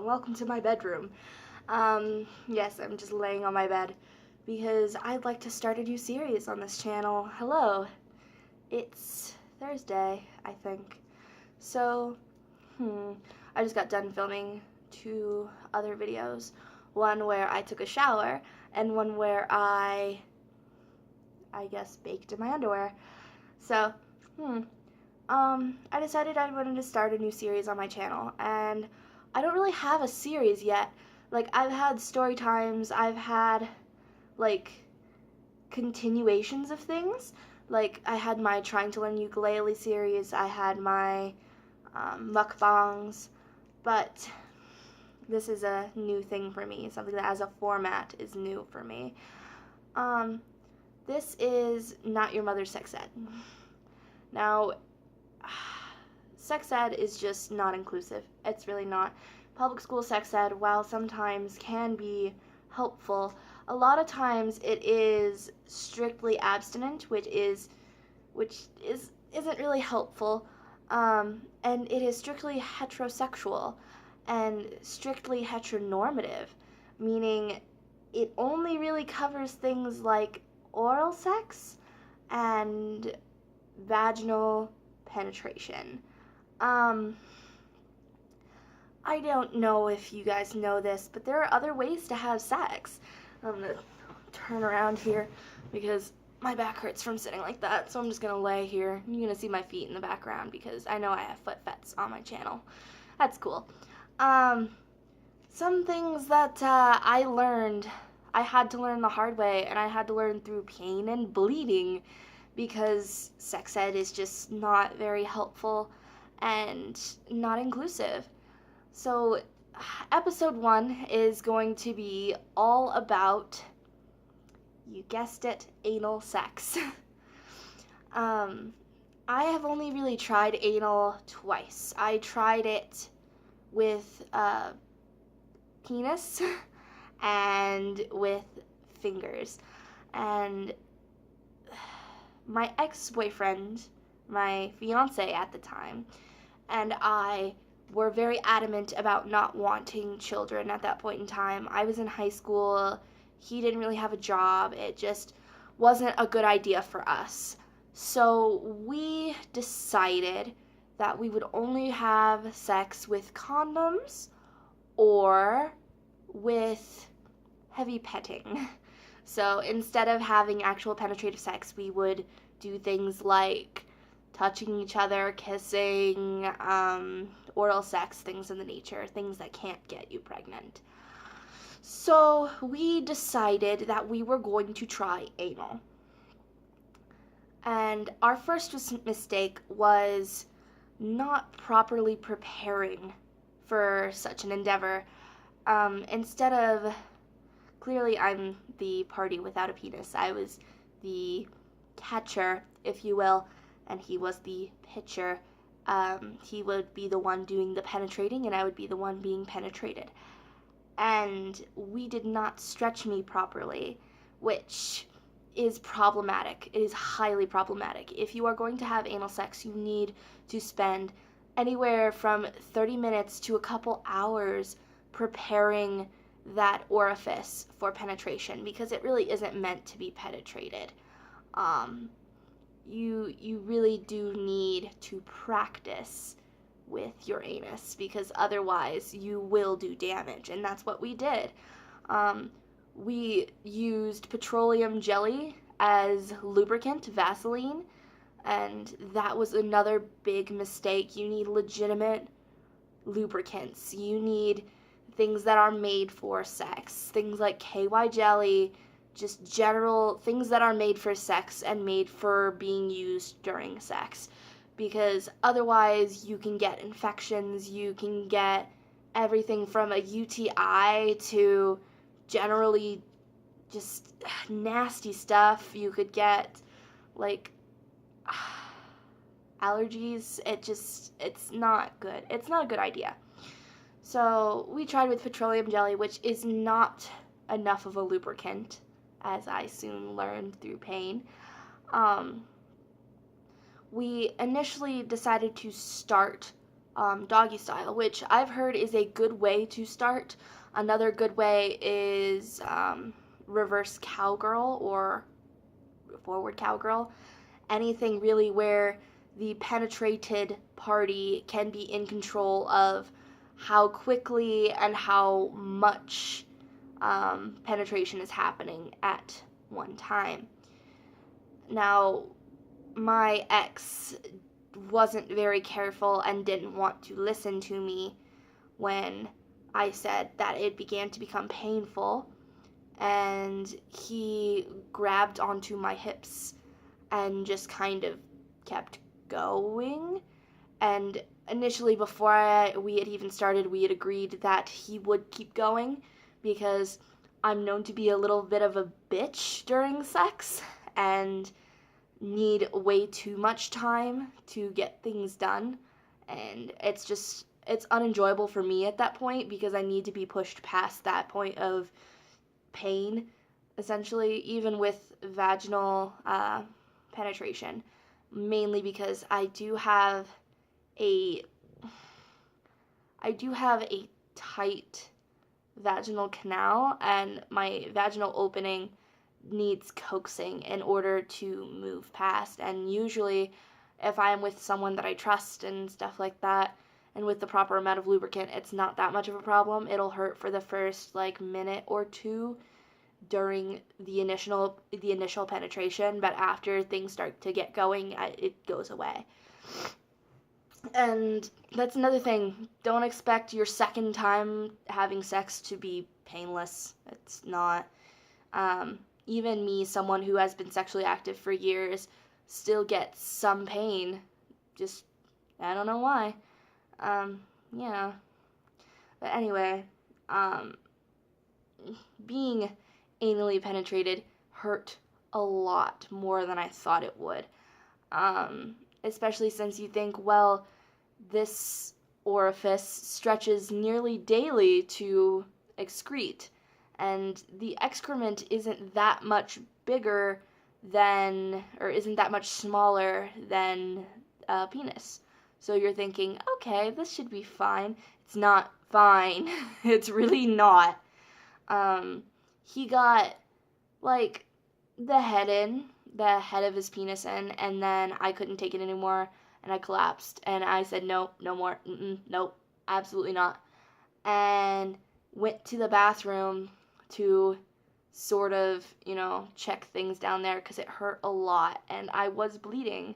and welcome to my bedroom. Yes, I'm just laying on my bed because I'd like to start a new series on this channel. Hello. It's Thursday, I think. So, I just got done filming 2 other videos. One where I took a shower, and one where I guess baked in my underwear. So, I decided I wanted to start a new series on my channel, and I don't really have a series yet. Like, I've had story times, I've had, like, continuations of things. Like, I had my Trying to Learn Ukulele series, I had my mukbangs, but this is a new thing for me, something that as a format is new for me. This is Not Your Mother's Sex Ed. Now, sex ed is just not inclusive. It's really not. Public school sex ed, while sometimes can be helpful, a lot of times it is strictly abstinent, which isn't really helpful, and it is strictly heterosexual and strictly heteronormative, meaning it only really covers things like oral sex and vaginal penetration. I don't know if you guys know this, but there are other ways to have sex. I'm gonna turn around here because my back hurts from sitting like that, so I'm just gonna lay here. You're gonna see my feet in the background because I know I have foot fets on my channel. That's cool. Some things that I learned, I had to learn the hard way, and I had to learn through pain and bleeding, because sex ed is just not very helpful and not inclusive. So episode 1 is going to be all about, you guessed it, anal sex. I have only really tried anal twice. I tried it with penis and with fingers. And my ex-boyfriend, my fiance at the time, and I were very adamant about not wanting children at that point in time. I was in high school. He didn't really have a job. It just wasn't a good idea for us. So we decided that we would only have sex with condoms or with heavy petting. So instead of having actual penetrative sex, we would do things like touching each other, kissing, oral sex, things of the nature, things that can't get you pregnant. So we decided that we were going to try anal. And our first mistake was not properly preparing for such an endeavor. Instead of, clearly I'm the party without a penis. I was the catcher, if you will, and he was the pitcher. He would be the one doing the penetrating, and I would be the one being penetrated. And we did not stretch me properly, which is problematic. It is highly problematic. If you are going to have anal sex, you need to spend anywhere from 30 minutes to a couple hours preparing that orifice for penetration, because it really isn't meant to be penetrated. You really do need to practice with your anus, because otherwise you will do damage, and that's what we did. We used petroleum jelly as lubricant, Vaseline, and that was another big mistake. You need legitimate lubricants. You need things that are made for sex, things like KY jelly, just general things that are made for sex and made for being used during sex, because otherwise you can get infections, you can get everything from a UTI to generally just nasty stuff. You could get like allergies. It's not good. It's not a good idea. So we tried with petroleum jelly, which is not enough of a lubricant, as I soon learned through pain. We initially decided to start doggy style, which I've heard is a good way to start. Another good way is reverse cowgirl or forward cowgirl. Anything really where the penetrated party can be in control of how quickly and how much penetration is happening at one time. Now, my ex wasn't very careful and didn't want to listen to me when I said that it began to become painful, and he grabbed onto my hips and just kind of kept going. And initially, before we had even started, we had agreed that he would keep going because I'm known to be a little bit of a bitch during sex and need way too much time to get things done. And it's unenjoyable for me at that point because I need to be pushed past that point of pain, essentially, even with vaginal penetration, mainly because a I do have a tight vaginal canal, and my vaginal opening needs coaxing in order to move past. And usually, if I'm with someone that I trust and stuff like that, and with the proper amount of lubricant, it's not that much of a problem. It'll hurt for the first like minute or two during the initial penetration, but after things start to get going, it goes away. And that's another thing. Don't expect your second time having sex to be painless. It's not. Even me, someone who has been sexually active for years, still gets some pain. Just, I don't know why. Yeah. But anyway, being anally penetrated hurt a lot more than I thought it would. Especially since you think, well, this orifice stretches nearly daily to excrete, and the excrement isn't that much bigger than, or isn't that much smaller than a penis. So you're thinking, okay, this should be fine. It's not fine. It's really not. He got, like, the head of his penis in, and then I couldn't take it anymore, and I collapsed, and I said, no more, nope, absolutely not, and went to the bathroom to sort of, check things down there, because it hurt a lot, and I was bleeding,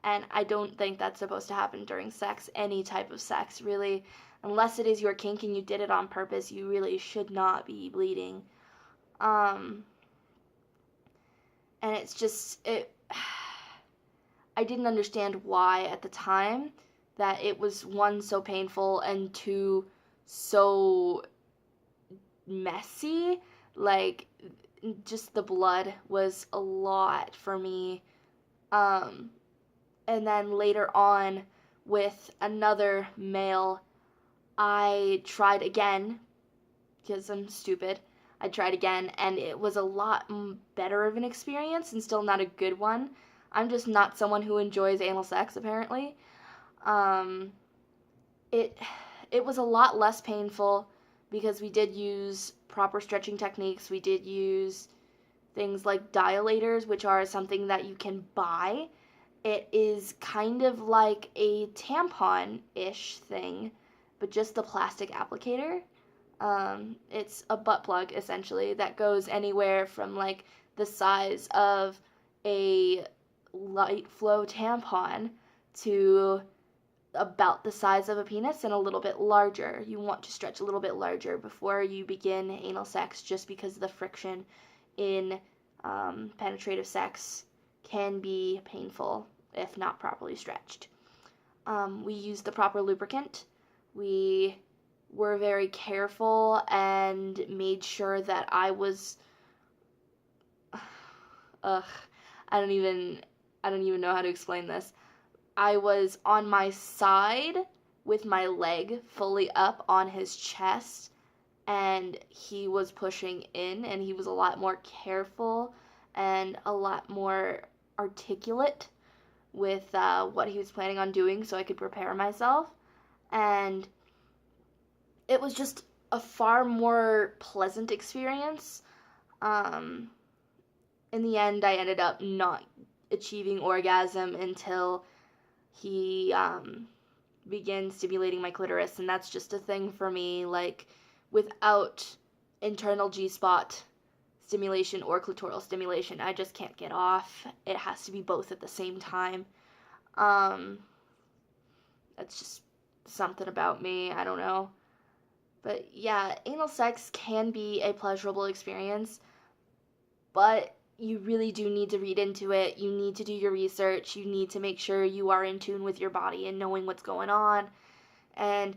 and I don't think that's supposed to happen during sex, any type of sex, really, unless it is your kink and you did it on purpose, you really should not be bleeding. And it's just, I didn't understand why at the time that it was, one, so painful, and two, so messy. Like, just the blood was a lot for me. And then later on, with another male, I tried again, because I'm stupid. I tried again, and it was a lot better of an experience, and still not a good one. I'm just not someone who enjoys anal sex, apparently. It was a lot less painful because we did use proper stretching techniques. We did use things like dilators, which are something that you can buy. It is kind of like a tampon-ish thing, but just the plastic applicator. It's a butt plug, essentially, that goes anywhere from, like, the size of a light flow tampon to about the size of a penis and a little bit larger. You want to stretch a little bit larger before you begin anal sex, just because the friction in penetrative sex can be painful if not properly stretched. We used the proper lubricant. We were very careful and made sure that I was I don't even know how to explain this. I was on my side with my leg fully up on his chest, and he was pushing in, and he was a lot more careful and a lot more articulate with what he was planning on doing, so I could prepare myself. and it was just a far more pleasant experience. Um, in the end, I ended up not achieving orgasm until he began stimulating my clitoris, and that's just a thing for me. Like, without internal G-spot stimulation or clitoral stimulation, I just can't get off. It has to be both at the same time. Um, that's just something about me. I don't know. But yeah, anal sex can be a pleasurable experience, but you really do need to read into it. You need to do your research. You need to make sure you are in tune with your body and knowing what's going on. And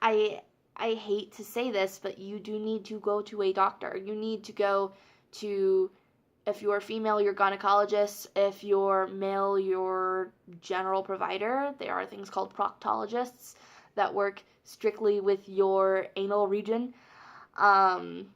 I I hate to say this, but you do need to go to a doctor. You need to go to, if you're female, your gynecologist. If you're male, your general provider. There are things called proctologists that work strictly with your anal region. Um,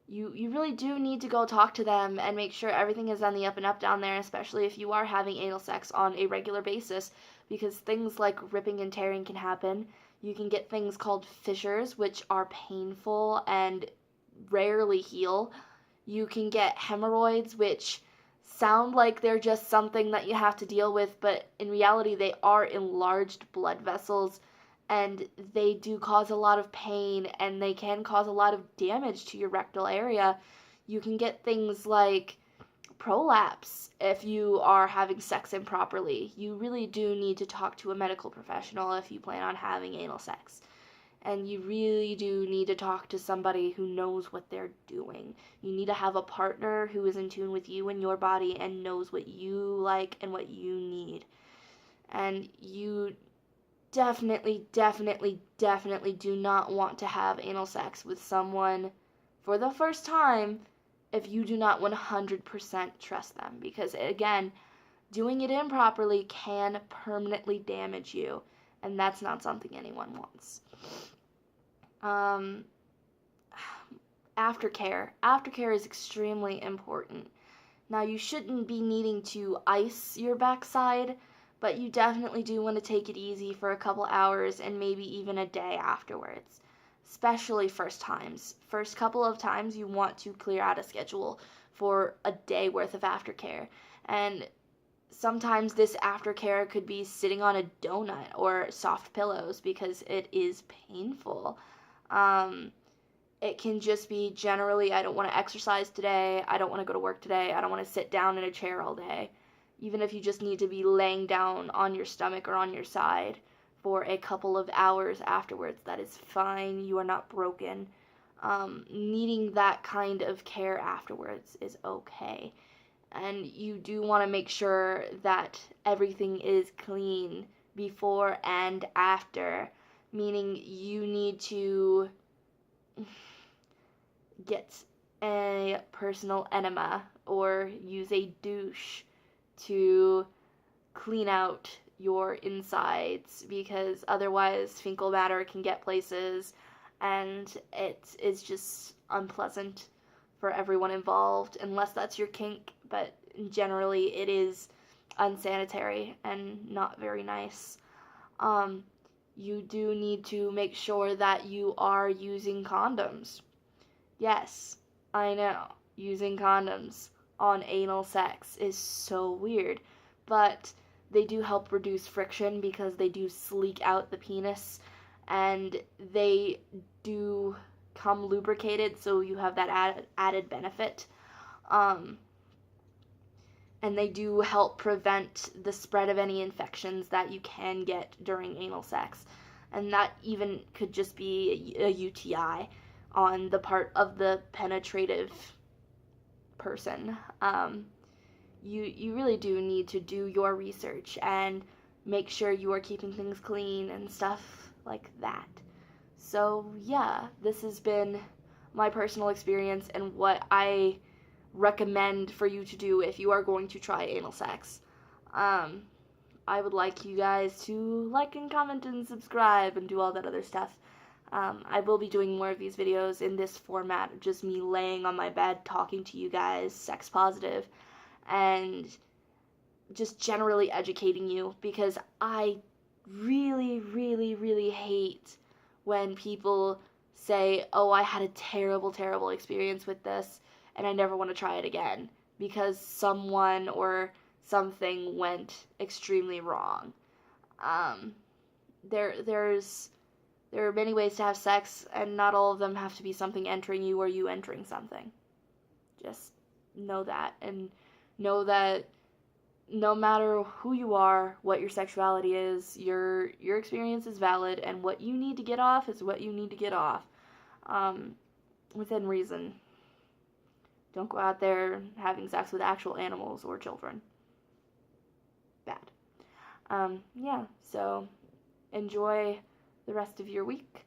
you really do need to go talk to them and make sure everything is on the up and up down there, especially if you are having anal sex on a regular basis, because things like ripping and tearing can happen. You can get things called fissures, which are painful and rarely heal. You can get hemorrhoids, which sound like they're just something that you have to deal with, but in reality, they are enlarged blood vessels, and they do cause a lot of pain, and they can cause a lot of damage to your rectal area. You can get things like prolapse if you are having sex improperly. You really do need to talk to a medical professional if you plan on having anal sex. And you really do need to talk to somebody who knows what they're doing. You need to have a partner who is in tune with you and your body and knows what you like and what you need. And you definitely, definitely, definitely do not want to have anal sex with someone for the first time if you do not 100% trust them. Because, again, doing it improperly can permanently damage you, and that's not something anyone wants. Aftercare. Aftercare is extremely important. Now, you shouldn't be needing to ice your backside, but you definitely do want to take it easy for a couple hours and maybe even a day afterwards, especially first times. First couple of times, you want to clear out a schedule for a day worth of aftercare. And sometimes this aftercare could be sitting on a donut or soft pillows because it is painful. It can just be generally, I don't want to exercise today, I don't want to go to work today, I don't want to sit down in a chair all day. Even if you just need to be laying down on your stomach or on your side for a couple of hours afterwards, that is fine. You are not broken. Needing that kind of care afterwards is okay. And you do want to make sure that everything is clean before and after, meaning you need to get a personal enema or use a douche to clean out your insides, because otherwise fecal matter can get places and it is just unpleasant for everyone involved, unless that's your kink, but generally it is unsanitary and not very nice. You do need to make sure that you are using condoms. Yes, I know, using condoms on anal sex is so weird, but they do help reduce friction because they do sleek out the penis, and they do come lubricated, so you have that added benefit. And they do help prevent the spread of any infections that you can get during anal sex. And that even could just be a UTI on the part of the penetrative person. You really do need to do your research and make sure you are keeping things clean and stuff like that. So yeah, this has been my personal experience and what I recommend for you to do if you are going to try anal sex. I would like you guys to like and comment and subscribe and do all that other stuff. I will be doing more of these videos in this format, just me laying on my bed talking to you guys, sex positive, and just generally educating you, because I really, really, really hate when people say, oh, I had a terrible, terrible experience with this and I never want to try it again because someone or something went extremely wrong. Um, there's there are many ways to have sex, and not all of them have to be something entering you or you entering something. Just know that, and know that no matter who you are, what your sexuality is, your experience is valid, and what you need to get off is what you need to get off, um, within reason. Don't go out there having sex with actual animals or children. Bad. Yeah. So enjoy the rest of your week.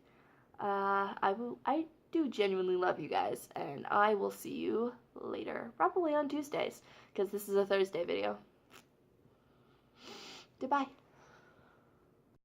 I do genuinely love you guys, and I will see you later, probably on Tuesdays, because this is a Thursday video. Goodbye.